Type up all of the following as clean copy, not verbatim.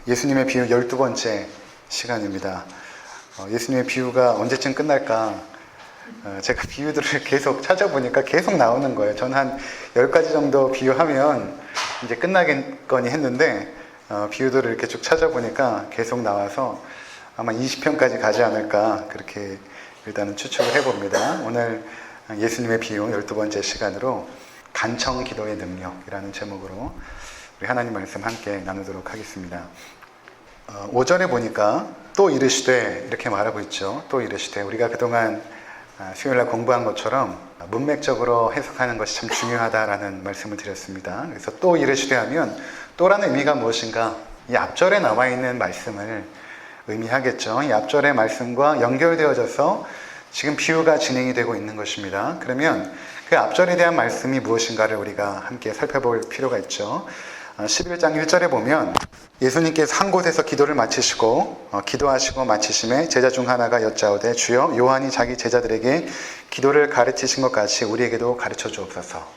예수님의 비유 12번째 시간입니다. 예수님의 비유가 언제쯤 끝날까? 제가 비유들을 계속 찾아보니까 계속 나오는 거예요. 저는 한 10가지 정도 비유하면 이제 끝나겠거니 했는데 비유들을 이렇게 쭉 찾아보니까 계속 나와서 아마 20편까지 가지 않을까 그렇게 일단은 추측을 해봅니다. 오늘 예수님의 비유 12번째 시간으로 간청 기도의 능력이라는 제목으로 우리 하나님 말씀 함께 나누도록 하겠습니다. 5절에 보니까 또 이르시되 이렇게 말하고 있죠. 또 이르시되 우리가 그동안 수요일날 공부한 것처럼 문맥적으로 해석하는 것이 참 중요하다라는 말씀을 드렸습니다. 그래서 또 이르시되 하면 또라는 의미가 무엇인가? 이 앞절에 나와 있는 말씀을 의미하겠죠. 이 앞절의 말씀과 연결되어져서 지금 비유가 진행이 되고 있는 것입니다. 그러면 그 앞절에 대한 말씀이 무엇인가를 우리가 함께 살펴볼 필요가 있죠. 11장 1절에 보면 예수님께서 한 곳에서 기도를 마치시고 기도하시고 마치심에 제자 중 하나가 여짜오되 주여 요한이 자기 제자들에게 기도를 가르치신 것 같이 우리에게도 가르쳐 주옵소서.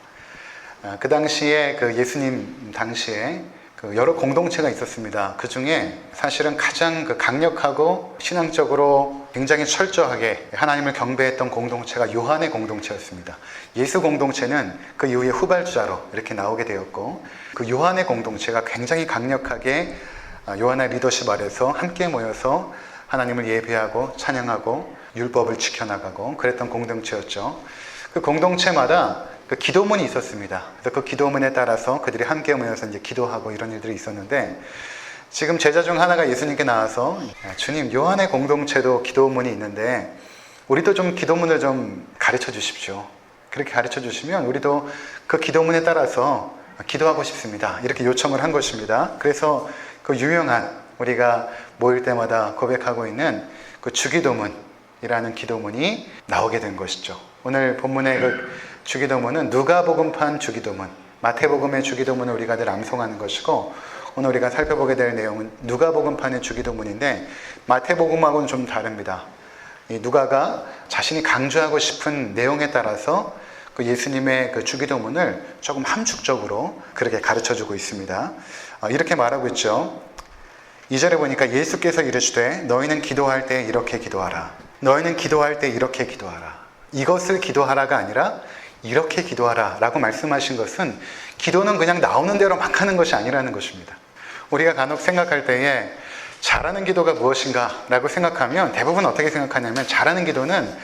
그 당시에 그 예수님 당시에 그 여러 공동체가 있었습니다. 그 중에 사실은 가장 강력하고 신앙적으로 굉장히 철저하게 하나님을 경배했던 공동체가 요한의 공동체였습니다. 예수 공동체는 그 이후에 후발주자로 이렇게 나오게 되었고, 그 요한의 공동체가 굉장히 강력하게 요한의 리더십 아래서 함께 모여서 하나님을 예배하고 찬양하고 율법을 지켜나가고 그랬던 공동체였죠. 그 공동체마다 그 기도문이 있었습니다. 그래서 그 기도문에 따라서 그들이 함께 모여서 이제 기도하고 이런 일들이 있었는데, 지금 제자 중 하나가 예수님께 나와서 주님, 요한의 공동체도 기도문이 있는데 우리도 좀 기도문을 좀 가르쳐 주십시오. 그렇게 가르쳐 주시면 우리도 그 기도문에 따라서 기도하고 싶습니다. 이렇게 요청을 한 것입니다. 그래서 그 유명한 우리가 모일 때마다 고백하고 있는 그 주기도문이라는 기도문이 나오게 된 것이죠. 오늘 본문의 그 주기도문은 누가복음판 주기도문, 마태복음의 주기도문을 우리가 늘 암송하는 것이고, 오늘 우리가 살펴보게 될 내용은 누가복음판의 주기도문인데 마태복음하고는 좀 다릅니다. 이 누가가 자신이 강조하고 싶은 내용에 따라서 그 예수님의 그 주기도문을 조금 함축적으로 그렇게 가르쳐주고 있습니다. 이렇게 말하고 있죠. 2절에 보니까 예수께서 이르시되 너희는 기도할 때 이렇게 기도하라. 너희는 기도할 때 이렇게 기도하라. 이것을 기도하라가 아니라 이렇게 기도하라 라고 말씀하신 것은 기도는 그냥 나오는 대로 막 하는 것이 아니라는 것입니다. 우리가 간혹 생각할 때에 잘하는 기도가 무엇인가 라고 생각하면 대부분 어떻게 생각하냐면, 잘하는 기도는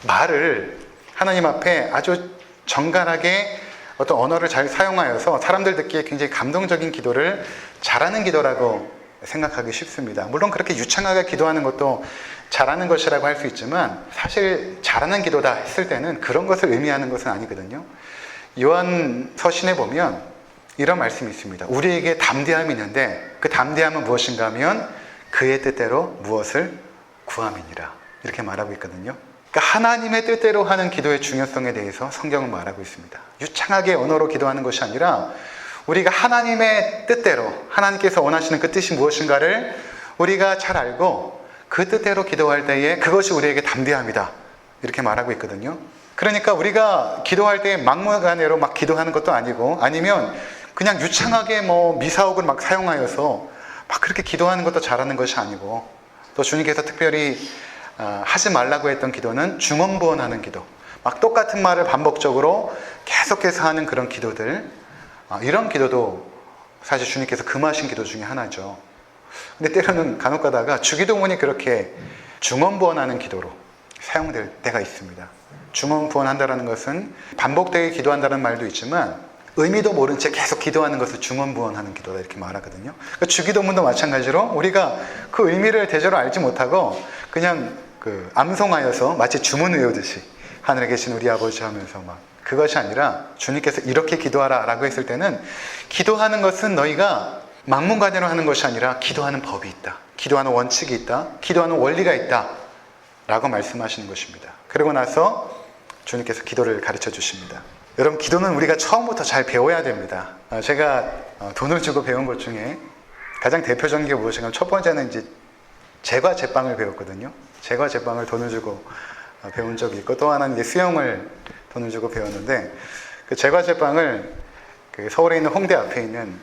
말을 하나님 앞에 아주 정갈하게 어떤 언어를 잘 사용하여서 사람들 듣기에 굉장히 감동적인 기도를 잘하는 기도라고 생각하기 쉽습니다. 물론 그렇게 유창하게 기도하는 것도 잘하는 것이라고 할 수 있지만, 사실 잘하는 기도다 했을 때는 그런 것을 의미하는 것은 아니거든요. 요한 서신에 보면 이런 말씀이 있습니다. 우리에게 담대함이 있는데 그 담대함은 무엇인가 하면 그의 뜻대로 무엇을 구함이니라, 이렇게 말하고 있거든요. 그러니까 하나님의 뜻대로 하는 기도의 중요성에 대해서 성경은 말하고 있습니다. 유창하게 언어로 기도하는 것이 아니라 우리가 하나님의 뜻대로, 하나님께서 원하시는 그 뜻이 무엇인가를 우리가 잘 알고 그 뜻대로 기도할 때에 그것이 우리에게 담대함이다, 이렇게 말하고 있거든요. 그러니까 우리가 기도할 때 막무가내로 막 기도하는 것도 아니고, 아니면 그냥 유창하게 미사옥을 막 사용하여서 막 그렇게 기도하는 것도 잘하는 것이 아니고, 또 주님께서 특별히 하지 말라고 했던 기도는 중언부언하는 기도, 막 똑같은 말을 반복적으로 계속해서 하는 그런 기도들, 이런 기도도 사실 주님께서 금하신 기도 중에 하나죠. 근데 때로는 간혹 가다가 주기도문이 그렇게 중언부언하는 기도로 사용될 때가 있습니다. 중언부언한다는 것은 반복되게 기도한다는 말도 있지만 의미도 모른 채 계속 기도하는 것을 중언부언하는 기도다, 이렇게 말하거든요. 그러니까 주기도문도 마찬가지로 우리가 그 의미를 대체로 알지 못하고 그냥 암송하여서 마치 주문 외우듯이 하늘에 계신 우리 아버지 하면서 막, 그것이 아니라 주님께서 이렇게 기도하라 라고 했을 때는 기도하는 것은 너희가 막문가내로 하는 것이 아니라 기도하는 법이 있다, 기도하는 원칙이 있다, 기도하는 원리가 있다 라고 말씀하시는 것입니다. 그러고 나서 주님께서 기도를 가르쳐 주십니다. 여러분, 기도는 우리가 처음부터 잘 배워야 됩니다. 제가 돈을 주고 배운 것 중에 가장 대표적인 게 무엇인가 하면, 첫 번째는 이제 제과 제빵을 배웠거든요. 제과 제빵을 돈을 주고 배운 적이 있고, 또 하나는 이제 수영을 돈을 주고 배웠는데, 그 제과 제빵을 그 서울에 있는 홍대 앞에 있는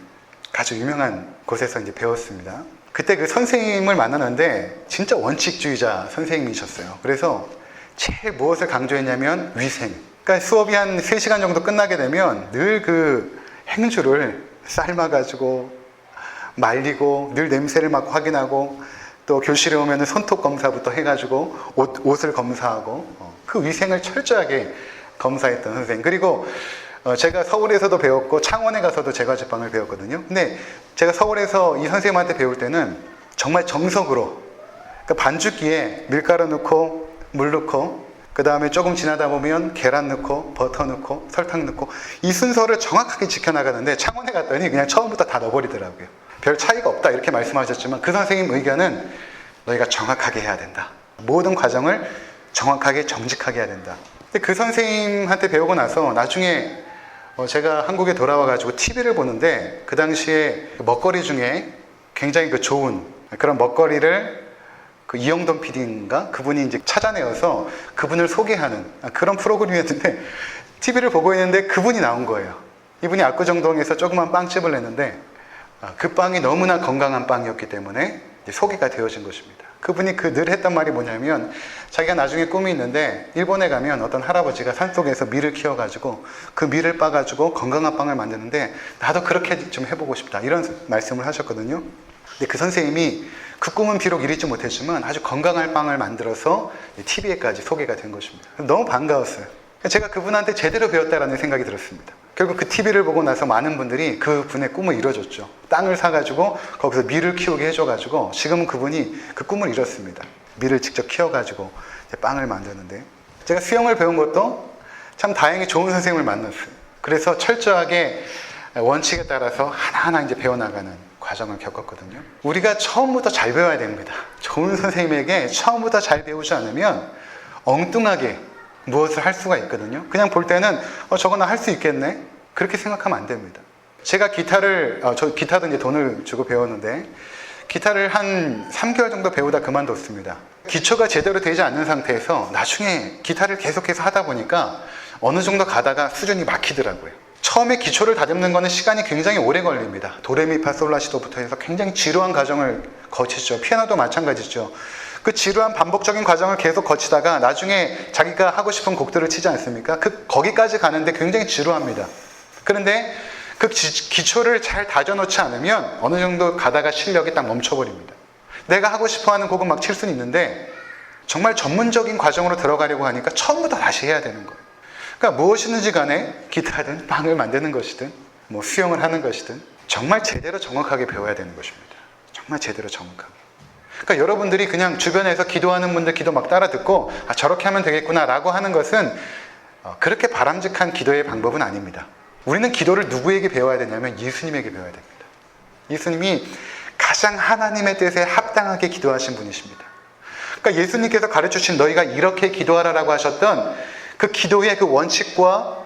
아주 유명한 곳에서 이제 배웠습니다. 그때 그 선생님을 만나는데 진짜 원칙주의자 선생님이셨어요. 그래서 제일 무엇을 강조했냐면 위생. 그러니까 수업이 한 3시간 정도 끝나게 되면 늘 그 행주를 삶아가지고 말리고 늘 냄새를 맡고 확인하고 또 교실에 오면 손톱 검사부터 해가지고 옷을 검사하고 그 위생을 철저하게 검사했던 선생님. 그리고 제가 서울에서도 배웠고 창원에 가서도 제과제빵을 배웠거든요. 근데 제가 서울에서 이 선생님한테 배울 때는 정말 정석으로 그러니까 반죽기에 밀가루 넣고 물 넣고 그 다음에 조금 지나다 보면 계란 넣고 버터 넣고 설탕 넣고 이 순서를 정확하게 지켜나가는데 창원에 갔더니 그냥 처음부터 다 넣어버리더라고요. 별 차이가 없다 이렇게 말씀하셨지만 그 선생님 의견은 너희가 정확하게 해야 된다. 모든 과정을 정확하게 정직하게 해야 된다. 근데 그 선생님한테 배우고 나서 나중에 제가 한국에 돌아와가지고 TV를 보는데 그 당시에 먹거리 중에 굉장히 그 좋은 그런 먹거리를 그 이영돈 PD인가? 그분이 이제 찾아내어서 그분을 소개하는 그런 프로그램이었는데 TV를 보고 있는데 그분이 나온 거예요. 이분이 압구정동에서 조그만 빵집을 냈는데 그 빵이 너무나 건강한 빵이었기 때문에 소개가 되어진 것입니다. 그분이 늘 했던 말이 뭐냐면 자기가 나중에 꿈이 있는데 일본에 가면 어떤 할아버지가 산속에서 밀을 키워가지고 그 밀을 빻아가지고 건강한 빵을 만드는데 나도 그렇게 좀 해보고 싶다 이런 말씀을 하셨거든요. 근데 그 선생님이 그 꿈은 비록 이루지 못했지만 아주 건강한 빵을 만들어서 TV에까지 소개가 된 것입니다. 너무 반가웠어요. 제가 그분한테 제대로 배웠다라는 생각이 들었습니다. 결국 그 TV를 보고 나서 많은 분들이 그분의 꿈을 이뤄줬죠. 땅을 사가지고 거기서 밀을 키우게 해줘가지고 지금은 그분이 그 꿈을 이뤘습니다. 밀을 직접 키워가지고 빵을 만드는데 제가 수영을 배운 것도 참 다행히 좋은 선생님을 만났어요. 그래서 철저하게 원칙에 따라서 하나하나 이제 배워나가는 과정을 겪었거든요. 우리가 처음부터 잘 배워야 됩니다. 좋은 선생님에게 처음부터 잘 배우지 않으면 엉뚱하게 무엇을 할 수가 있거든요. 그냥 볼 때는 저거 나 할 수 있겠네? 그렇게 생각하면 안 됩니다. 제가 저 기타도 이제 돈을 주고 배웠는데 기타를 한 3개월 정도 배우다 그만뒀습니다. 기초가 제대로 되지 않는 상태에서 나중에 기타를 계속해서 하다 보니까 어느 정도 가다가 수준이 막히더라고요. 처음에 기초를 다듬는 거는 시간이 굉장히 오래 걸립니다. 도레미파솔라시도부터 해서 굉장히 지루한 과정을 거치죠. 피아노도 마찬가지죠. 그 지루한 반복적인 과정을 계속 거치다가 나중에 자기가 하고 싶은 곡들을 치지 않습니까? 거기까지 가는데 굉장히 지루합니다. 그런데 그 기초를 잘 다져놓지 않으면 어느 정도 가다가 실력이 딱 멈춰버립니다. 내가 하고 싶어하는 곡은 막 칠 수는 있는데 정말 전문적인 과정으로 들어가려고 하니까 처음부터 다시 해야 되는 거예요. 그러니까 무엇이든지 간에 기타든 빵을 만드는 것이든 뭐 수영을 하는 것이든 정말 제대로 정확하게 배워야 되는 것입니다. 정말 제대로 정확하게. 그러니까 여러분들이 그냥 주변에서 기도하는 분들 기도 막 따라 듣고 저렇게 하면 되겠구나 라고 하는 것은 그렇게 바람직한 기도의 방법은 아닙니다. 우리는 기도를 누구에게 배워야 되냐면 예수님에게 배워야 됩니다. 예수님이 가장 하나님의 뜻에 합당하게 기도하신 분이십니다. 그러니까 예수님께서 가르쳐주신 너희가 이렇게 기도하라라고 하셨던 그 기도의 그 원칙과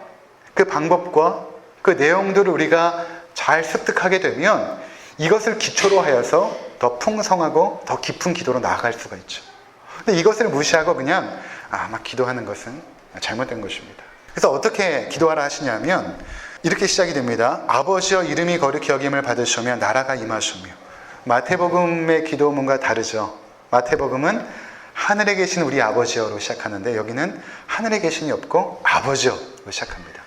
그 방법과 그 내용들을 우리가 잘 습득하게 되면 이것을 기초로 하여서 더 풍성하고 더 깊은 기도로 나아갈 수가 있죠. 근데 이것을 무시하고 그냥 막 기도하는 것은 잘못된 것입니다. 그래서 어떻게 기도하라 하시냐면 이렇게 시작이 됩니다. 아버지여 이름이 거룩히 여김을 받으시며 나라가 임하시며. 마태복음의 기도문과 다르죠. 마태복음은 하늘에 계신 우리 아버지여로 시작하는데 여기는 하늘에 계신이 없고 아버지여로 시작합니다.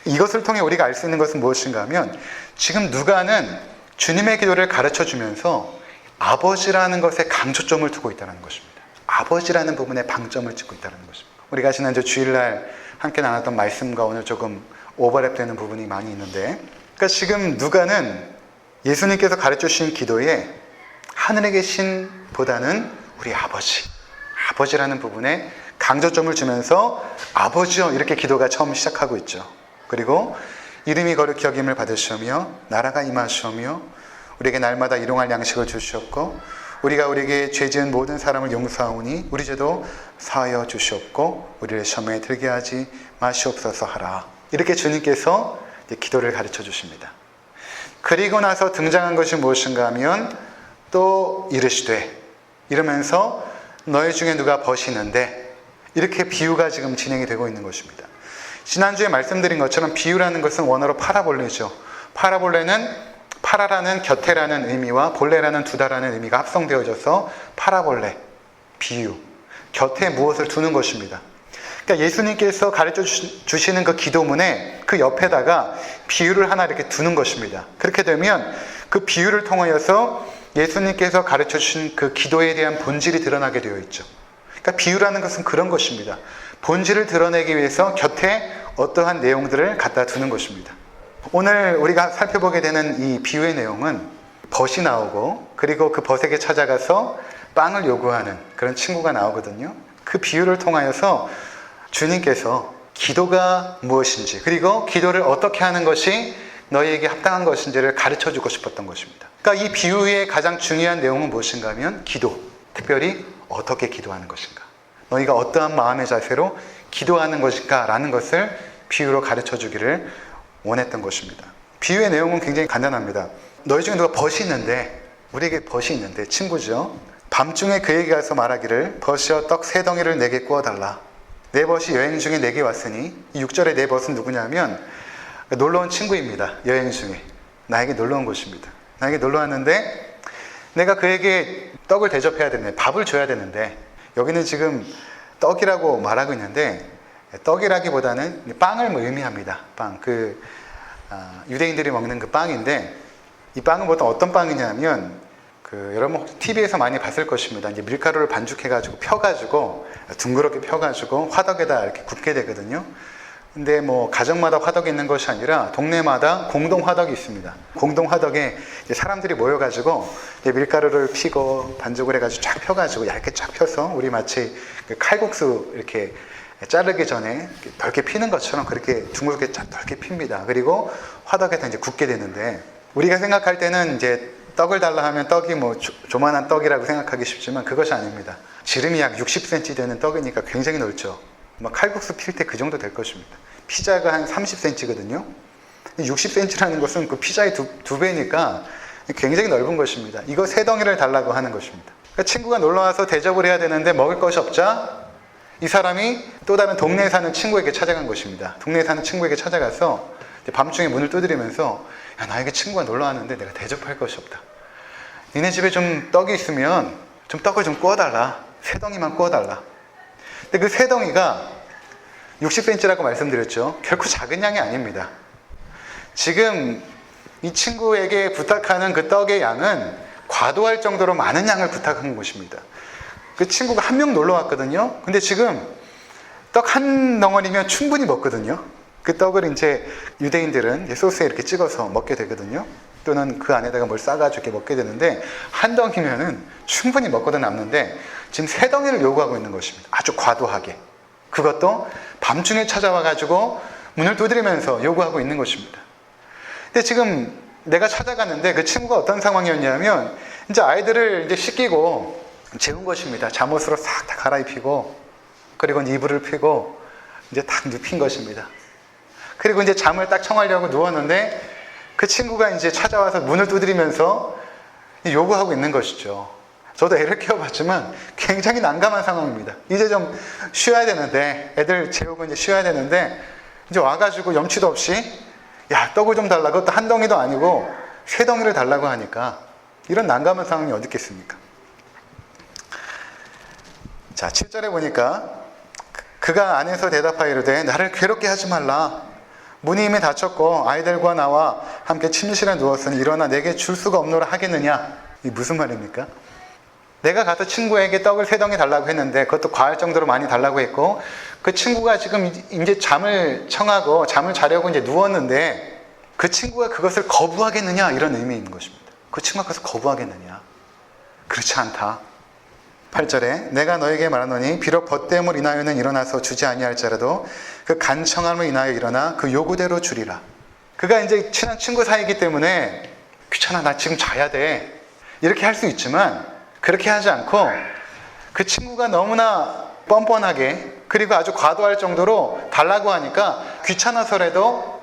이것을 통해 우리가 알 수 있는 것은 무엇인가 하면 지금 누가는 주님의 기도를 가르쳐주면서 아버지라는 것에 강조점을 두고 있다는 것입니다. 아버지라는 부분에 방점을 찍고 있다는 것입니다. 우리가 지난주 주일날 함께 나눴던 말씀과 오늘 조금 오버랩되는 부분이 많이 있는데 그러니까 지금 누가는 예수님께서 가르쳐주신 기도에 하늘에 계신 보다는 우리 아버지라는 부분에 강조점을 주면서 아버지여 이렇게 기도가 처음 시작하고 있죠. 그리고 이름이 거룩히 여김을 받으시며 나라가 임하시며 우리에게 날마다 일용할 양식을 주시옵고 우리가 우리에게 죄 지은 모든 사람을 용서하오니 우리 죄도 사하여 주시옵고 우리를 시험에 들게 하지 마시옵소서 하라. 이렇게 주님께서 기도를 가르쳐 주십니다. 그리고 나서 등장한 것이 무엇인가 하면 또 이르시되 이러면서 너희 중에 누가 버시는데 이렇게 비유가 지금 진행이 되고 있는 것입니다. 지난주에 말씀드린 것처럼 비유라는 것은 원어로 파라볼레죠. 파라볼레는 파라라는 곁에라는 의미와 볼레라는 두다라는 의미가 합성되어져서 파라볼레, 비유, 곁에 무엇을 두는 것입니다. 그러니까 예수님께서 가르쳐 주시는 그 기도문에 그 옆에다가 비유를 하나 이렇게 두는 것입니다. 그렇게 되면 그 비유를 통하여서 예수님께서 가르쳐 주신 그 기도에 대한 본질이 드러나게 되어 있죠. 그러니까 비유라는 것은 그런 것입니다. 본질을 드러내기 위해서 곁에 어떠한 내용들을 갖다 두는 것입니다. 오늘 우리가 살펴보게 되는 이 비유의 내용은 벗이 나오고 그리고 그 벗에게 찾아가서 빵을 요구하는 그런 친구가 나오거든요. 그 비유를 통하여서 주님께서 기도가 무엇인지 그리고 기도를 어떻게 하는 것이 너희에게 합당한 것인지를 가르쳐 주고 싶었던 것입니다. 그러니까 이 비유의 가장 중요한 내용은 무엇인가 하면 기도, 특별히 어떻게 기도하는 것인가, 너희가 어떠한 마음의 자세로 기도하는 것인가 라는 것을 비유로 가르쳐 주기를 원했던 것입니다. 비유의 내용은 굉장히 간단합니다. 너희 중에 누가 벗이 있는데, 우리에게 벗이 있는데 친구죠. 밤중에 그에게 가서 말하기를 벗이여 떡 3덩이를 내게 구워달라. 내 벗이 여행 중에 내게 왔으니, 이 6절의 내 벗은 누구냐면 놀러온 친구입니다. 여행 중에 나에게 놀러온 것입니다. 나에게 놀러 왔는데 내가 그에게 떡을 대접해야 되는데, 밥을 줘야 되는데, 여기는 지금 떡이라고 말하고 있는데 떡이라기보다는 빵을 의미합니다. 빵, 유대인들이 먹는 그 빵인데, 이 빵은 보통 어떤 빵이냐면 여러분 TV에서 많이 봤을 것입니다. 이제 밀가루를 반죽해가지고 펴가지고 둥그렇게 펴가지고 화덕에다 이렇게 굽게 되거든요. 근데 뭐 가정마다 화덕이 있는 것이 아니라 동네마다 공동 화덕이 있습니다. 공동 화덕에 이제 사람들이 모여가지고 이제 밀가루를 피고 반죽을 해가지고 쫙 펴가지고 얇게 쫙 펴서 우리 마치 칼국수 이렇게 자르기 전에 넓게 피는 것처럼 그렇게 둥그렇게 쫙 넓게 핍니다. 그리고 화덕에다 이제 굽게 되는데, 우리가 생각할 때는 이제 떡을 달라 하면 떡이 뭐 조만한 떡이라고 생각하기 쉽지만 그것이 아닙니다. 지름이 약 60cm 되는 떡이니까 굉장히 넓죠. 막 칼국수 필 때 그 정도 될 것입니다. 피자가 한 30cm거든요. 60cm라는 것은 그 피자의 두 배니까 굉장히 넓은 것입니다. 이거 3덩이를 달라고 하는 것입니다. 그러니까 친구가 놀러와서 대접을 해야 되는데 먹을 것이 없자 이 사람이 또 다른 동네에 사는 친구에게 찾아간 것입니다. 동네에 사는 친구에게 찾아가서 밤중에 문을 두드리면서, 야, 나에게 친구가 놀러왔는데 내가 대접할 것이 없다. 니네 집에 좀 떡이 있으면 좀 떡을 좀 구워달라. 3덩이만 구워달라. 근데 그 3덩이가 60cm라고 말씀드렸죠. 결코 작은 양이 아닙니다. 지금 이 친구에게 부탁하는 그 떡의 양은 과도할 정도로 많은 양을 부탁한 것입니다. 그 친구가 한 명 놀러 왔거든요. 근데 지금 떡 한 덩어리면 충분히 먹거든요. 그 떡을 이제 유대인들은 소스에 이렇게 찍어서 먹게 되거든요. 또는 그 안에다가 뭘 싸가지고 이렇게 먹게 되는데, 한 덩이면은 충분히 먹고도 남는데 지금 3덩이를 요구하고 있는 것입니다. 아주 과도하게. 그것도 밤중에 찾아와가지고 문을 두드리면서 요구하고 있는 것입니다. 근데 지금 내가 찾아갔는데 그 친구가 어떤 상황이었냐면, 이제 아이들을 이제 씻기고 재운 것입니다. 잠옷으로 싹 다 갈아입히고, 그리고 이불을 펴고 이제 딱 눕힌 것입니다. 그리고 이제 잠을 딱 청하려고 누웠는데 그 친구가 이제 찾아와서 문을 두드리면서 요구하고 있는 것이죠. 저도 애를 키워봤지만 굉장히 난감한 상황입니다. 이제 좀 쉬어야 되는데, 애들 재우고 이제 쉬어야 되는데, 이제 와가지고 염치도 없이, 야, 떡을 좀 달라고, 또 한 덩이도 아니고 3덩이를 달라고 하니까 이런 난감한 상황이 어디 있겠습니까? 자, 7절에 보니까 그가 안에서 대답하이르되 나를 괴롭게 하지 말라. 문이 이미 닫혔고 아이들과 나와 함께 침실에 누웠으니 일어나 내게 줄 수가 없노라 하겠느냐? 이게 무슨 말입니까? 내가 가서 친구에게 떡을 3덩이 달라고 했는데, 그것도 과할 정도로 많이 달라고 했고, 그 친구가 지금 이제 잠을 청하고 잠을 자려고 이제 누웠는데 그 친구가 그것을 거부하겠느냐? 이런 의미인 것입니다. 그 친구가 그것을 거부하겠느냐? 그렇지 않다. 8절에 내가 너에게 말하노니 비록 벗됨을 인하여는 일어나서 주지 아니할지라도 그 간청함을 인하여 일어나 그 요구대로 주리라. 그가 이제 친한 친구 사이이기 때문에 귀찮아, 나 지금 자야 돼, 이렇게 할 수 있지만 그렇게 하지 않고 그 친구가 너무나 뻔뻔하게 그리고 아주 과도할 정도로 달라고 하니까 귀찮아서라도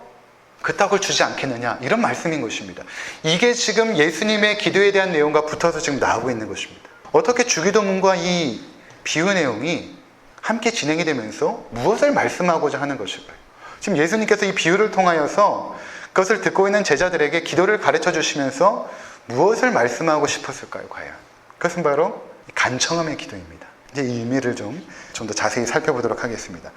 그 떡을 주지 않겠느냐, 이런 말씀인 것입니다. 이게 지금 예수님의 기도에 대한 내용과 붙어서 지금 나오고 있는 것입니다. 어떻게 주기도문과 이 비유 내용이 함께 진행이 되면서 무엇을 말씀하고자 하는 것일까요? 지금 예수님께서 이 비유를 통하여서 그것을 듣고 있는 제자들에게 기도를 가르쳐 주시면서 무엇을 말씀하고 싶었을까요, 과연? 그것은 바로 간청함의 기도입니다. 이제 이 의미를 좀 더 자세히 살펴보도록 하겠습니다.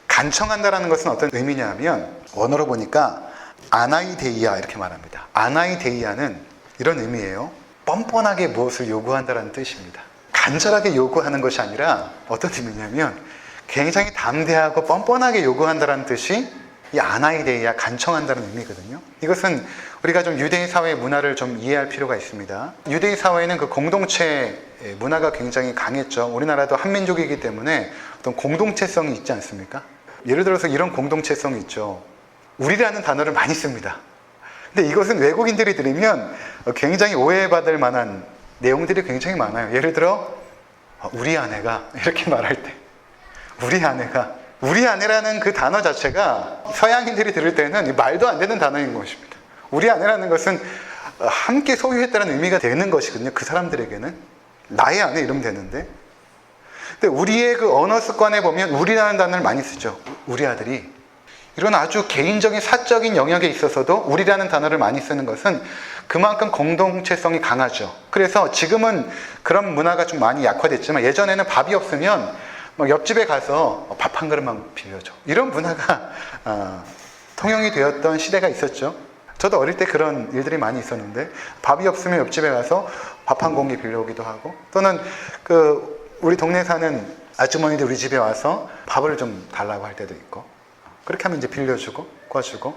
간청한다라는 것은 어떤 의미냐 하면, 원어로 보니까 아나이데이아 이렇게 말합니다. 아나이데이아는 이런 의미예요. 뻔뻔하게 무엇을 요구한다라는 뜻입니다. 간절하게 요구하는 것이 아니라 어떤 의미냐면 굉장히 담대하고 뻔뻔하게 요구한다라는 뜻이 이 아나이데이아, 간청한다는 의미거든요. 이것은 우리가 좀 유대인 사회의 문화를 좀 이해할 필요가 있습니다. 유대인 사회에는 그 공동체 문화가 굉장히 강했죠. 우리나라도 한민족이기 때문에 어떤 공동체성이 있지 않습니까? 예를 들어서 이런 공동체성이 있죠. 우리라는 단어를 많이 씁니다. 근데 이것은 외국인들이 들으면 굉장히 오해받을 만한 내용들이 굉장히 많아요. 예를 들어 우리 아내가 이렇게 말할 때, 우리 아내라는 그 단어 자체가 서양인들이 들을 때는 말도 안 되는 단어인 것입니다. 우리 아내라는 것은 함께 소유했다는 의미가 되는 것이거든요. 그 사람들에게는 나의 아내 이러면 되는데, 근데 우리의 그 언어 습관에 보면 우리라는 단어를 많이 쓰죠. 우리 아들이. 이런 아주 개인적인 사적인 영역에 있어서도 우리라는 단어를 많이 쓰는 것은 그만큼 공동체성이 강하죠. 그래서 지금은 그런 문화가 좀 많이 약화됐지만, 예전에는 밥이 없으면 막 옆집에 가서 밥 한 그릇만 빌려줘, 이런 문화가 통용이 되었던 시대가 있었죠. 저도 어릴 때 그런 일들이 많이 있었는데, 밥이 없으면 옆집에 가서 밥 한 공기 빌려오기도 하고, 또는 우리 동네에 사는 아주머니들 우리 집에 와서 밥을 좀 달라고 할 때도 있고, 그렇게 하면 이제 빌려주고 꿔주고,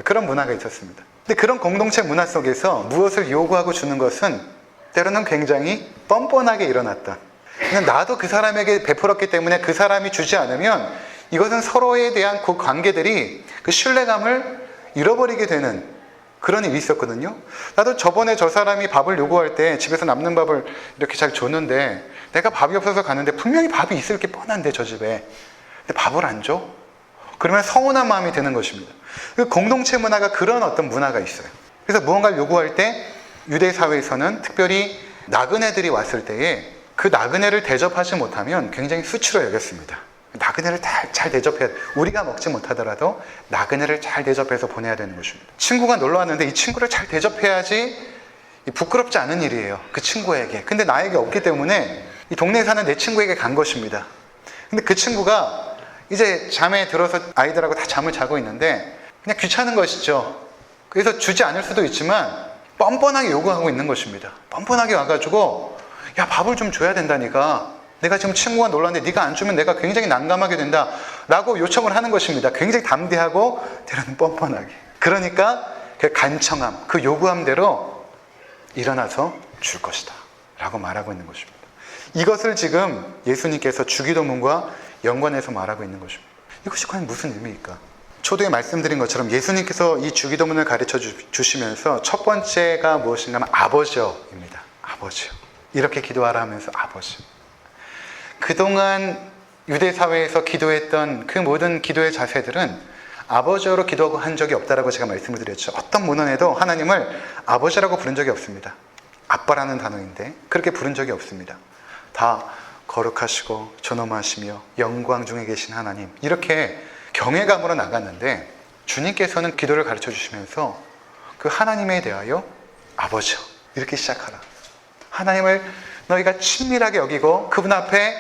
그런 문화가 있었습니다. 근데 그런 공동체 문화 속에서 무엇을 요구하고 주는 것은 때로는 굉장히 뻔뻔하게 일어났다. 그냥 나도 그 사람에게 베풀었기 때문에 그 사람이 주지 않으면 이것은 서로에 대한 그 관계들이 그 신뢰감을 잃어버리게 되는 그런 일이 있었거든요. 나도 저번에 저 사람이 밥을 요구할 때 집에서 남는 밥을 이렇게 잘 줬는데, 내가 밥이 없어서 가는데 분명히 밥이 있을 게 뻔한데 저 집에, 근데 밥을 안 줘? 그러면 서운한 마음이 드는 것입니다. 그 공동체 문화가 그런 어떤 문화가 있어요. 그래서 무언가를 요구할 때 유대 사회에서는 특별히 나그네들이 왔을 때에 그 나그네를 대접하지 못하면 굉장히 수치로 여겼습니다. 나그네를 잘 대접해야 돼. 우리가 먹지 못하더라도 나그네를 잘 대접해서 보내야 되는 것입니다. 친구가 놀러 왔는데 이 친구를 잘 대접해야지 부끄럽지 않은 일이에요, 그 친구에게. 근데 나에게 없기 때문에 이 동네에 사는 내 친구에게 간 것입니다. 근데 그 친구가 이제 잠에 들어서 아이들하고 다 잠을 자고 있는데 그냥 귀찮은 것이죠. 그래서 주지 않을 수도 있지만 뻔뻔하게 요구하고 있는 것입니다. 뻔뻔하게 와가지고, 야, 밥을 좀 줘야 된다니까, 내가 지금 친구가 놀랐는데 네가 안 주면 내가 굉장히 난감하게 된다 라고 요청을 하는 것입니다. 굉장히 담대하고 때로는 뻔뻔하게. 그러니까 그 간청함, 그 요구함대로 일어나서 줄 것이다 라고 말하고 있는 것입니다. 이것을 지금 예수님께서 주기도문과 연관해서 말하고 있는 것입니다. 이것이 과연 무슨 의미일까? 초두에 말씀드린 것처럼 예수님께서 이 주기도문을 가르쳐 주시면서 첫 번째가 무엇인가 하면 아버지여입니다. 아버지여. 이렇게 기도하라 하면서 아버지. 그동안 유대 사회에서 기도했던 그 모든 기도의 자세들은 아버지로 기도하고 한 적이 없다라고 제가 말씀을 드렸죠. 어떤 문헌에도 하나님을 아버지라고 부른 적이 없습니다. 아빠라는 단어인데 그렇게 부른 적이 없습니다. 다 거룩하시고 존엄하시며 영광 중에 계신 하나님, 이렇게 경외감으로 나갔는데, 주님께서는 기도를 가르쳐 주시면서 그 하나님에 대하여 아버지여 이렇게 시작하라. 하나님을 너희가 친밀하게 여기고 그분 앞에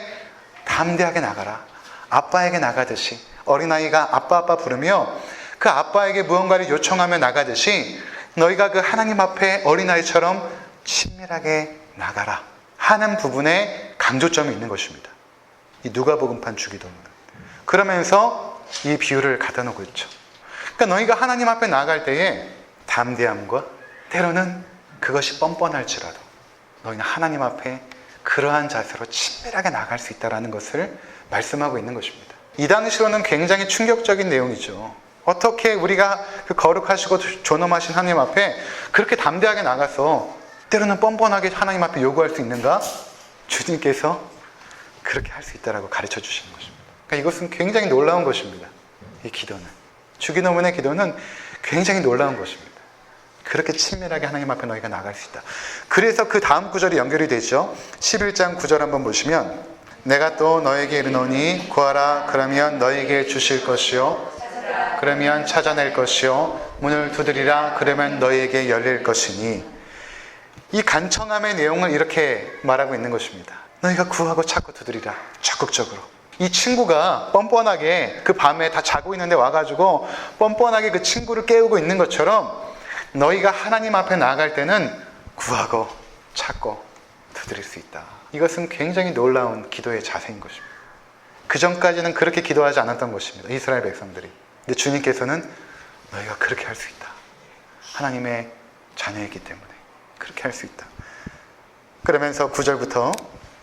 담대하게 나가라. 아빠에게 나가듯이, 어린아이가 아빠 부르며 그 아빠에게 무언가를 요청하며 나가듯이 너희가 그 하나님 앞에 어린아이처럼 친밀하게 나가라 하는 부분에 강조점이 있는 것입니다. 이 누가복음판 주기도문은. 그러면서 이 비유를 갖다 놓고 있죠. 그러니까 너희가 하나님 앞에 나아갈 때에 담대함과 때로는 그것이 뻔뻔할지라도 너희는 하나님 앞에 그러한 자세로 친밀하게 나아갈 수 있다는 것을 말씀하고 있는 것입니다. 이 당시로는 굉장히 충격적인 내용이죠. 어떻게 우리가 그 거룩하시고 존엄하신 하나님 앞에 그렇게 담대하게 나가서 때로는 뻔뻔하게 하나님 앞에 요구할 수 있는가? 주님께서 그렇게 할 수 있다라고 가르쳐 주시는 것입니다. 그러니까 이것은 굉장히 놀라운 것입니다. 이 기도는, 주기도문의 기도는 굉장히 놀라운 것입니다. 그렇게 친밀하게 하나님 앞에 너희가 나갈 수 있다. 그래서 그 다음 구절이 연결이 되죠. 11장 9절 한번 보시면, 내가 또 너에게 이르노니 구하라 그러면 너에게 주실 것이요 그러면 찾아낼 것이요 문을 두드리라 그러면 너희에게 열릴 것이니. 이 간청함의 내용을 이렇게 말하고 있는 것입니다. 너희가 구하고 찾고 두드리라. 적극적으로. 이 친구가 뻔뻔하게 그 밤에 다 자고 있는데 와가지고 뻔뻔하게 그 친구를 깨우고 있는 것처럼 너희가 하나님 앞에 나아갈 때는 구하고 찾고 두드릴 수 있다. 이것은 굉장히 놀라운 기도의 자세인 것입니다. 그 전까지는 그렇게 기도하지 않았던 것입니다. 이스라엘 백성들이. 근데 주님께서는 너희가 그렇게 할 수 있다. 하나님의 자녀이기 때문에 그렇게 할 수 있다. 그러면서 9절부터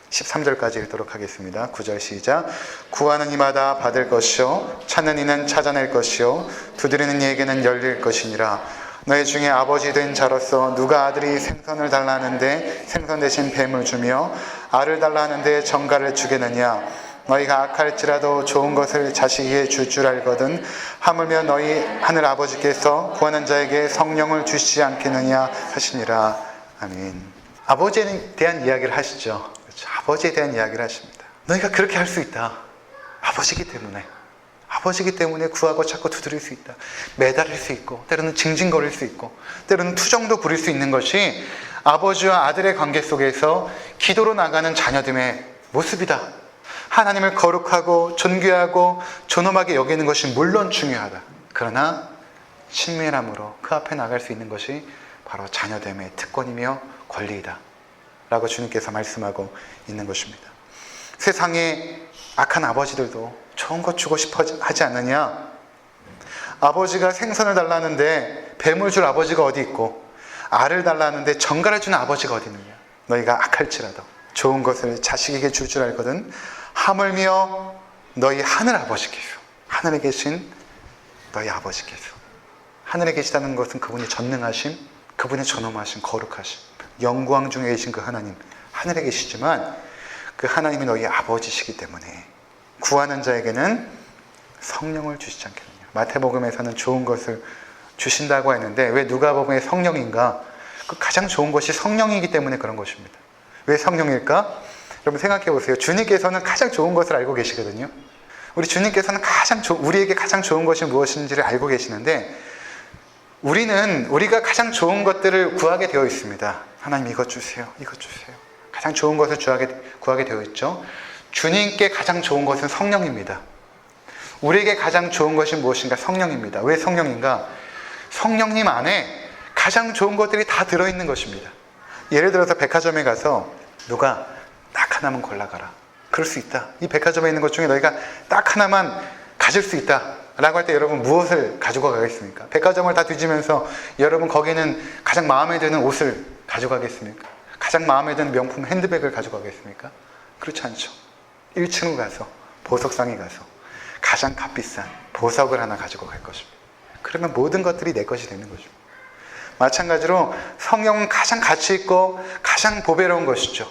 13절까지 읽도록 하겠습니다. 9절 시작. 구하는 이마다 받을 것이요 찾는 이는 찾아낼 것이요 두드리는 이에게는 열릴 것이니라. 너희 중에 아버지 된 자로서 누가 아들이 생선을 달라 하는데 생선 대신 뱀을 주며 알을 달라 하는데 정갈을 주겠느냐. 너희가 악할지라도 좋은 것을 자식에게 줄 줄 알거든 하물며 너희 하늘 아버지께서 구하는 자에게 성령을 주시지 않겠느냐 하시니라. 아멘. 아버지에 대한 이야기를 하시죠. 그렇죠? 아버지에 대한 이야기를 하십니다. 너희가 그렇게 할 수 있다. 아버지이기 때문에. 아버지이기 때문에 구하고 찾고 두드릴 수 있다. 매달릴 수 있고 때로는 징징거릴 수 있고 때로는 투정도 부릴 수 있는 것이 아버지와 아들의 관계 속에서 기도로 나가는 자녀됨의 모습이다. 하나님을 거룩하고 존귀하고 존엄하게 여기는 것이 물론 중요하다. 그러나 친밀함으로 그 앞에 나갈 수 있는 것이 바로 자녀됨의 특권이며 권리이다 라고 주님께서 말씀하고 있는 것입니다. 세상에 악한 아버지들도 좋은 것 주고 싶어 하지 않느냐. 아버지가 생선을 달라는데 뱀을 줄 아버지가 어디 있고 알을 달라는데 정갈을 주는 아버지가 어디 있느냐. 너희가 악할지라도 좋은 것을 자식에게 줄 줄 알거든 하물며 너희 하늘 아버지께서, 하늘에 계신 너희 아버지께서, 하늘에 계시다는 것은 그분의 전능하심, 그분의 존엄하심, 거룩하심, 영광 중에 계신 그 하나님, 하늘에 계시지만 그 하나님이 너희 아버지시기 때문에 구하는 자에게는 성령을 주시지 않겠느냐. 마태복음에서는 좋은 것을 주신다고 했는데 왜 누가복음의 성령인가? 그 가장 좋은 것이 성령이기 때문에 그런 것입니다. 왜 성령일까? 여러분 생각해 보세요. 주님께서는 가장 좋은 것을 알고 계시거든요. 우리 주님께서는 우리에게 가장 좋은 것이 무엇인지를 알고 계시는데 우리가 가장 좋은 것들을 구하게 되어 있습니다. 하나님 이것 주세요. 이것 주세요. 가장 좋은 것을 구하게 되어 있죠. 주님께 가장 좋은 것은 성령입니다. 우리에게 가장 좋은 것이 무엇인가? 성령입니다. 왜 성령인가? 성령님 안에 가장 좋은 것들이 다 들어있는 것입니다. 예를 들어서 백화점에 가서 누가 딱 하나만 골라가라. 그럴 수 있다. 이 백화점에 있는 것 중에 너희가 딱 하나만 가질 수 있다 라고 할 때 여러분 무엇을 가지고 가겠습니까? 백화점을 다 뒤지면서 여러분 거기는 가장 마음에 드는 옷을 가져가겠습니까? 가장 마음에 드는 명품 핸드백을 가져가겠습니까? 그렇지 않죠. 1층으로 가서 보석상에 가서 가장 값비싼 보석을 하나 가지고 갈 것입니다. 그러면 모든 것들이 내 것이 되는 것입니다. 마찬가지로 성령은 가장 가치 있고 가장 보배로운 것이죠.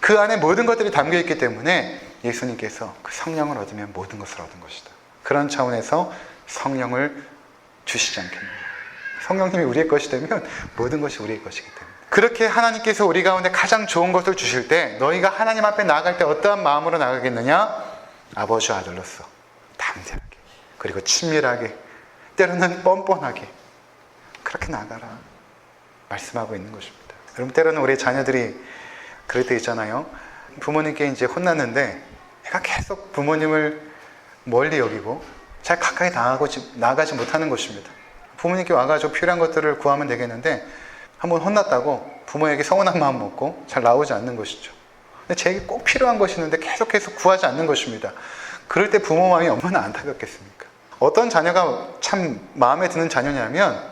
그 안에 모든 것들이 담겨있기 때문에 예수님께서 그 성령을 얻으면 모든 것을 얻은 것이다. 그런 차원에서 성령을 주시지 않겠느냐. 성령님이 우리의 것이 되면 모든 것이 우리의 것이기 때문에. 그렇게 하나님께서 우리 가운데 가장 좋은 것을 주실 때 너희가 하나님 앞에 나아갈 때 어떠한 마음으로 나가겠느냐? 아버지와 아들로서 담대하게 그리고 친밀하게 때로는 뻔뻔하게 그렇게 나가라 말씀하고 있는 것입니다. 여러분 때로는 우리 자녀들이 그럴 때 있잖아요. 부모님께 이제 혼났는데 애가 계속 부모님을 멀리 여기고 잘 가까이 나가지 못하는 것입니다. 부모님께 와가지고 필요한 것들을 구하면 되겠는데 한번 혼났다고 부모에게 서운한 마음 먹고 잘 나오지 않는 것이죠. 근데 제게 꼭 필요한 것이 있는데 계속해서 구하지 않는 것입니다. 그럴 때 부모 마음이 얼마나 안타깝겠습니까? 어떤 자녀가 참 마음에 드는 자녀냐면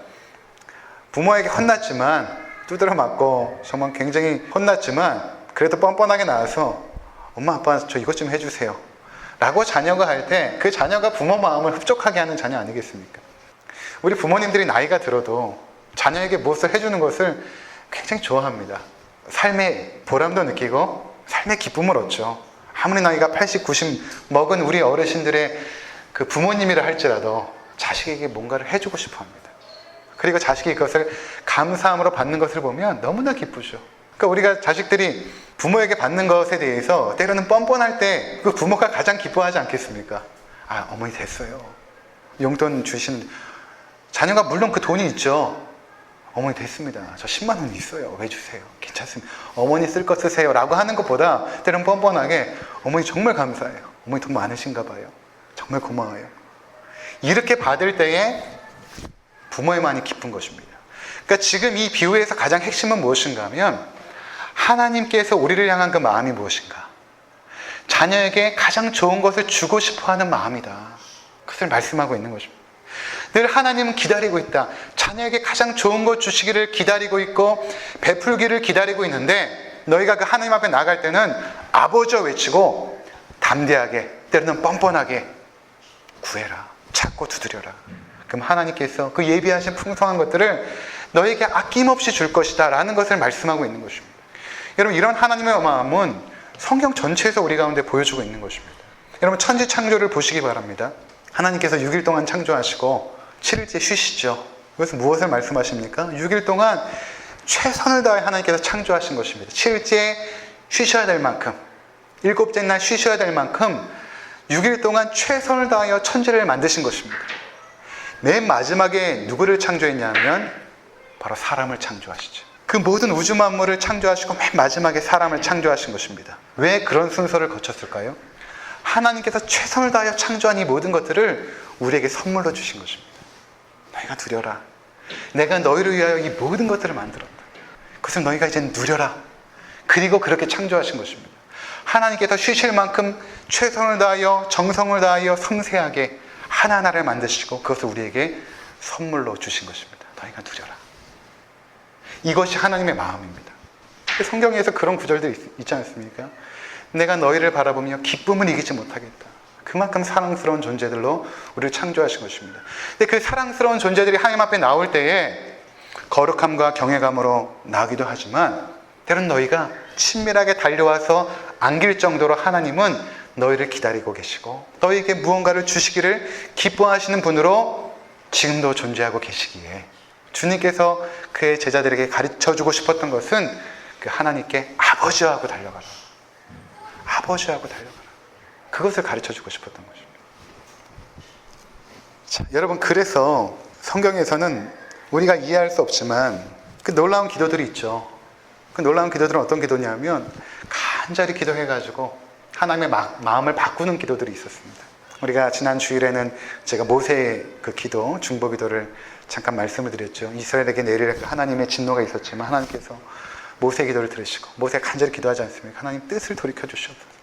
부모에게 혼났지만 두드려 맞고 정말 굉장히 혼났지만 그래도 뻔뻔하게 나와서 엄마 아빠 저 이것 좀 해주세요 라고 자녀가 할 때 그 자녀가 부모 마음을 흡족하게 하는 자녀 아니겠습니까? 우리 부모님들이 나이가 들어도 자녀에게 무엇을 해주는 것을 굉장히 좋아합니다. 삶의 보람도 느끼고 삶의 기쁨을 얻죠. 아무리 나이가 80, 90 먹은 우리 어르신들의 그 부모님이라 할지라도 자식에게 뭔가를 해주고 싶어 합니다. 그리고 자식이 그것을 감사함으로 받는 것을 보면 너무나 기쁘죠. 그러니까 우리가 자식들이 부모에게 받는 것에 대해서 때로는 뻔뻔할 때 그 부모가 가장 기뻐하지 않겠습니까? 아, 어머니 됐어요. 용돈 주시는, 자녀가 물론 그 돈이 있죠. 어머니 됐습니다. 저 10만 원 있어요. 왜 주세요? 괜찮습니다. 어머니 쓸 거 쓰세요. 라고 하는 것보다 때론 뻔뻔하게 어머니 정말 감사해요. 어머니 돈 많으신가 봐요. 정말 고마워요. 이렇게 받을 때에 부모의 마음이 기쁜 것입니다. 그러니까 지금 이 비유에서 가장 핵심은 무엇인가 하면 하나님께서 우리를 향한 그 마음이 무엇인가? 자녀에게 가장 좋은 것을 주고 싶어하는 마음이다. 그것을 말씀하고 있는 것입니다. 늘 하나님은 기다리고 있다. 자녀에게 가장 좋은 것 주시기를 기다리고 있고 베풀기를 기다리고 있는데 너희가 그 하나님 앞에 나갈 때는 아버지와 외치고 담대하게, 때로는 뻔뻔하게 구해라. 찾고 두드려라. 그럼 하나님께서 그 예비하신 풍성한 것들을 너에게 아낌없이 줄 것이다 라는 것을 말씀하고 있는 것입니다. 여러분, 이런 하나님의 마음은 성경 전체에서 우리 가운데 보여주고 있는 것입니다. 여러분, 천지 창조를 보시기 바랍니다. 하나님께서 6일 동안 창조하시고 7일째 쉬시죠. 그래서 무엇을 말씀하십니까? 6일 동안 최선을 다해 하나님께서 창조하신 것입니다. 7일째 쉬셔야 될 만큼, 7째 날 쉬셔야 될 만큼 6일 동안 최선을 다하여 천지를 만드신 것입니다. 맨 마지막에 누구를 창조했냐면 바로 사람을 창조하시죠. 그 모든 우주 만물을 창조하시고 맨 마지막에 사람을 창조하신 것입니다. 왜 그런 순서를 거쳤을까요? 하나님께서 최선을 다하여 창조한 이 모든 것들을 우리에게 선물로 주신 것입니다. 너희가 누려라. 내가 너희를 위하여 이 모든 것들을 만들었다. 그것을 너희가 이제 누려라. 그리고 그렇게 창조하신 것입니다. 하나님께서 쉬실 만큼 최선을 다하여 정성을 다하여 섬세하게 하나하나를 만드시고 그것을 우리에게 선물로 주신 것입니다. 너희가 누려라. 이것이 하나님의 마음입니다. 성경에서 그런 구절들이 있지 않습니까? 내가 너희를 바라보며 기쁨을 이기지 못하겠다. 그만큼 사랑스러운 존재들로 우리를 창조하신 것입니다. 근데 그 사랑스러운 존재들이 하나님 앞에 나올 때에 거룩함과 경외감으로 나오기도 하지만 때로는 너희가 친밀하게 달려와서 안길 정도로 하나님은 너희를 기다리고 계시고 너희에게 무언가를 주시기를 기뻐하시는 분으로 지금도 존재하고 계시기에 주님께서 그의 제자들에게 가르쳐주고 싶었던 것은 그 하나님께 아버지하고 달려가라. 아버지하고 달려가라. 그것을 가르쳐주고 싶었던 것입니다. 자, 여러분, 그래서 성경에서는 우리가 이해할 수 없지만 그 놀라운 기도들이 있죠. 그 놀라운 기도들은 어떤 기도냐면 간절히 기도해가지고 하나님의 마음을 바꾸는 기도들이 있었습니다. 우리가 지난 주일에는 제가 모세의 그 기도, 중보 기도를 잠깐 말씀을 드렸죠. 이스라엘에게 내릴 하나님의 진노가 있었지만 하나님께서 모세의 기도를 들으시고 모세가 간절히 기도하지 않습니까? 하나님 뜻을 돌이켜 주시옵소서.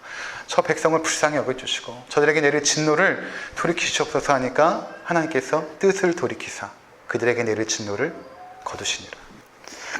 저 백성을 불쌍히 여겨주시고 저들에게 내릴 진노를 돌이키시옵소서 하니까 하나님께서 뜻을 돌이키사 그들에게 내릴 진노를 거두시니라.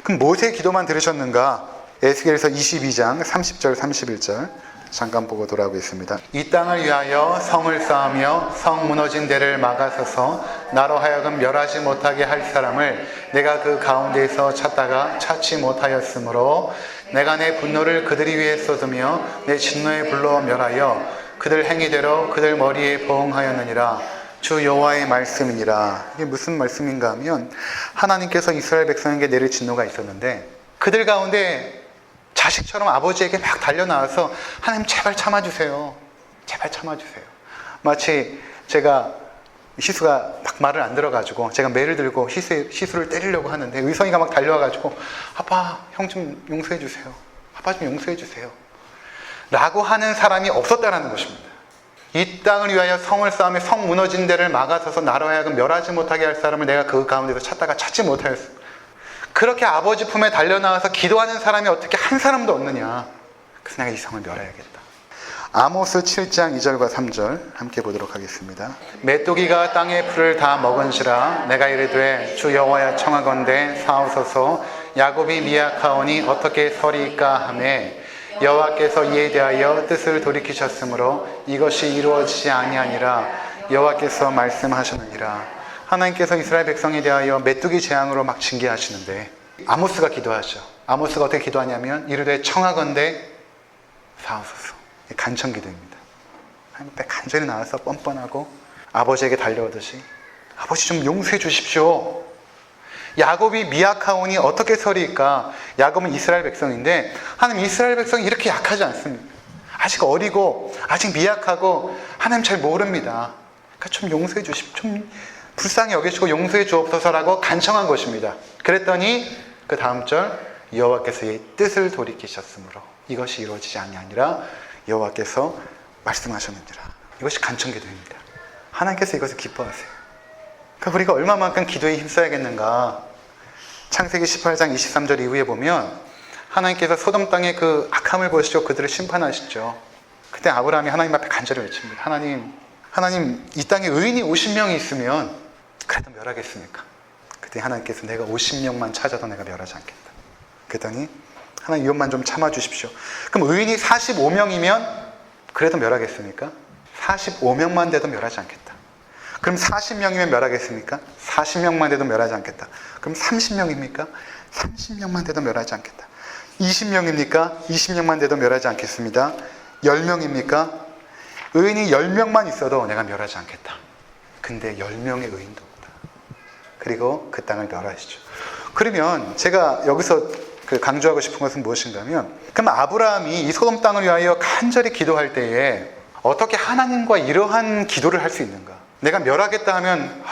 그럼 모세의 기도만 들으셨는가? 에스겔서 22장 30절 31절 잠깐 보고 돌아오겠습니다. 이 땅을 위하여 성을 쌓으며 성 무너진 데를 막아서서 나로 하여금 멸하지 못하게 할 사람을 내가 그 가운데에서 찾다가 찾지 못하였으므로 내가 내 분노를 그들이 위해 쏟으며 내 진노의 불로 멸하여 그들 행위대로 그들 머리에 보응하였느니라. 주 여호와의 말씀이니라. 이게 무슨 말씀인가 하면 하나님께서 이스라엘 백성에게 내릴 진노가 있었는데 그들 가운데 자식처럼 아버지에게 막 달려나와서 하나님 제발 참아주세요. 제발 참아주세요. 마치 제가 희수가 막 말을 안 들어가지고 제가 매를 들고 희수를 때리려고 하는데 의성이가 막 달려와가지고 아빠 형 좀 용서해 주세요. 아빠 좀 용서해 주세요. 라고 하는 사람이 없었다라는 것입니다. 이 땅을 위하여 성을 쌓으며 성 무너진 데를 막아서서 나로 하여금 멸하지 못하게 할 사람을 내가 그 가운데서 찾다가 찾지 못하였어. 그렇게 아버지 품에 달려나와서 기도하는 사람이 어떻게 한 사람도 없느냐. 그래서 내가 이 성을 멸해야겠다. 아모스 7장 2절과 3절 함께 보도록 하겠습니다. 메뚜기가 땅의 풀을 다 먹은지라 내가 이르되 주 여호와여 청하건대 사옵소서. 야곱이 미약하오니 어떻게 서리이까 하매 여호와께서 이에 대하여 뜻을 돌이키셨으므로 이것이 이루어지지 아니하니라. 여호와께서 말씀하셨느니라. 하나님께서 이스라엘 백성에 대하여 메뚜기 재앙으로 막 징계하시는데 아모스가 기도하죠. 아모스가 어떻게 기도하냐면 이르되 청하건대 사옵소서. 간청 기도입니다. 하나님 앞에 간절히 나와서 뻔뻔하고 아버지에게 달려오듯이 아버지 좀 용서해 주십시오. 야곱이 미약하오니 어떻게 서리이까. 야곱은 이스라엘 백성인데 하나님 이스라엘 백성이 이렇게 약하지 않습니다. 아직 어리고 아직 미약하고 하나님 잘 모릅니다. 그러니까 좀 용서해 주십시오. 좀 불쌍히 여기시고 용서해 주옵소서라고 간청한 것입니다. 그랬더니 그 다음 절 여호와께서 이 뜻을 돌이키셨으므로 이것이 이루어지지 아니하니라 여호와께서 말씀하셨느니라. 이것이 간청기도입니다. 하나님께서 이것을 기뻐하세요. 그러니까 우리가 얼마만큼 기도에 힘써야겠는가. 창세기 18장 23절 이후에 보면 하나님께서 소돔 땅의 그 악함을 보시고 그들을 심판하시죠. 그때 아브라함이 하나님 앞에 간절히 외칩니다. 하나님 이 땅에 의인이 50명이 있으면 그래도 멸하겠습니까? 그때 하나님께서 내가 50명만 찾아도 내가 멸하지 않겠다. 그랬더니 하나님 이것만 좀 참아주십시오. 그럼 의인이 45명이면 그래도 멸하겠습니까? 45명만 돼도 멸하지 않겠다. 그럼 40명이면 멸하겠습니까? 40명만 돼도 멸하지 않겠다. 그럼 30명입니까? 30명만 돼도 멸하지 않겠다. 20명입니까? 20명만 돼도 멸하지 않겠습니다. 10명입니까? 의인이 10명만 있어도 내가 멸하지 않겠다. 근데 10명의 의인도 없다. 그리고 그 땅을 멸하시죠. 그러면 제가 여기서 강조하고 싶은 것은 무엇인가 하면, 그럼 아브라함이 이 소돔 땅을 위하여 간절히 기도할 때에 어떻게 하나님과 이러한 기도를 할 수 있는가? 내가 멸하겠다 하면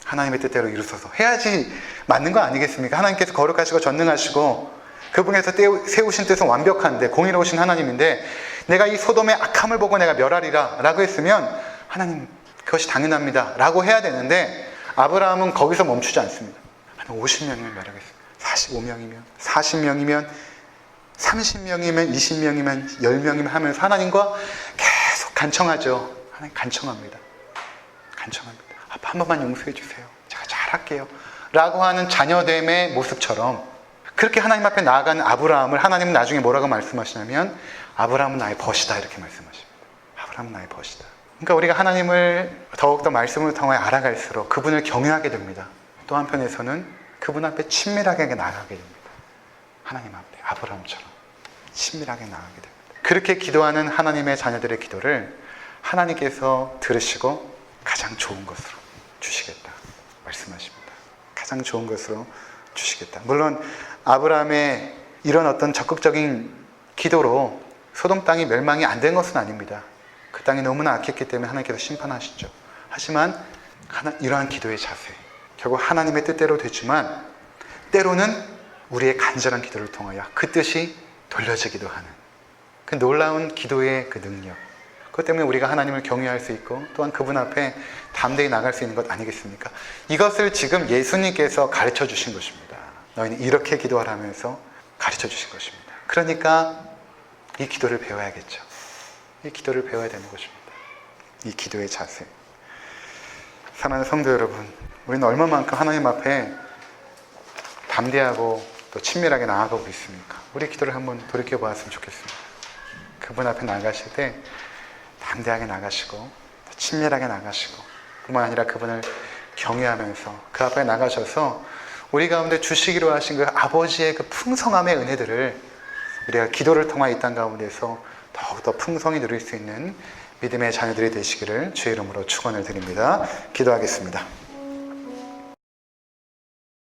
하나님의 뜻대로 이루소서 해야지 맞는 거 아니겠습니까? 하나님께서 거룩하시고 전능하시고 그분께서 세우신 뜻은 완벽한데 공의로우신 하나님인데 내가 이 소돔의 악함을 보고 내가 멸하리라 라고 했으면 하나님 그것이 당연합니다 라고 해야 되는데 아브라함은 거기서 멈추지 않습니다. 한 50명이면 멸하겠습니다. 45명이면 40명이면 30명이면 20명이면 10명이면 하면서 하나님과 계속 간청하죠. 하나님 간청합니다. 아빠 한 번만 용서해 주세요. 제가 잘할게요 라고 하는 자녀됨의 모습처럼 그렇게 하나님 앞에 나아가는 아브라함을 하나님은 나중에 뭐라고 말씀하시냐면 아브라함은 나의 벗이다 이렇게 말씀하십니다. 아브라함은 나의 벗이다. 그러니까 우리가 하나님을 더욱더 말씀을 통해 알아갈수록 그분을 경외하게 됩니다. 또 한편에서는 그분 앞에 친밀하게 나아가게 됩니다. 하나님 앞에 아브라함처럼 친밀하게 나아가게 됩니다. 그렇게 기도하는 하나님의 자녀들의 기도를 하나님께서 들으시고 가장 좋은 것으로 주시겠다 말씀하십니다. 가장 좋은 것으로 주시겠다. 물론 아브라함의 이런 어떤 적극적인 기도로 소돔 땅이 멸망이 안 된 것은 아닙니다. 그 땅이 너무나 악했기 때문에 하나님께서 심판하시죠. 하지만 이러한 기도의 자세 결국 하나님의 뜻대로 되지만 때로는 우리의 간절한 기도를 통하여 그 뜻이 돌려지기도 하는 그 놀라운 기도의 그 능력, 그것 때문에 우리가 하나님을 경외할 수 있고 또한 그분 앞에 담대히 나갈 수 있는 것 아니겠습니까? 이것을 지금 예수님께서 가르쳐 주신 것입니다. 너희는 이렇게 기도하라면서 가르쳐 주신 것입니다. 그러니까 이 기도를 배워야겠죠. 이 기도를 배워야 되는 것입니다. 이 기도의 자세. 사랑하는 성도 여러분, 우리는 얼마만큼 하나님 앞에 담대하고 또 친밀하게 나아가고 있습니까? 우리 기도를 한번 돌이켜 보았으면 좋겠습니다. 그분 앞에 나가실 때 담대하게 나가시고 친밀하게 나가시고 뿐만 아니라 그분을 경외하면서 그 앞에 나가셔서 우리 가운데 주시기로 하신 그 아버지의 그 풍성함의 은혜들을 우리가 기도를 통한 이 땅 가운데서 더욱더 풍성히 누릴 수 있는 믿음의 자녀들이 되시기를 주의 이름으로 축원을 드립니다. 기도하겠습니다.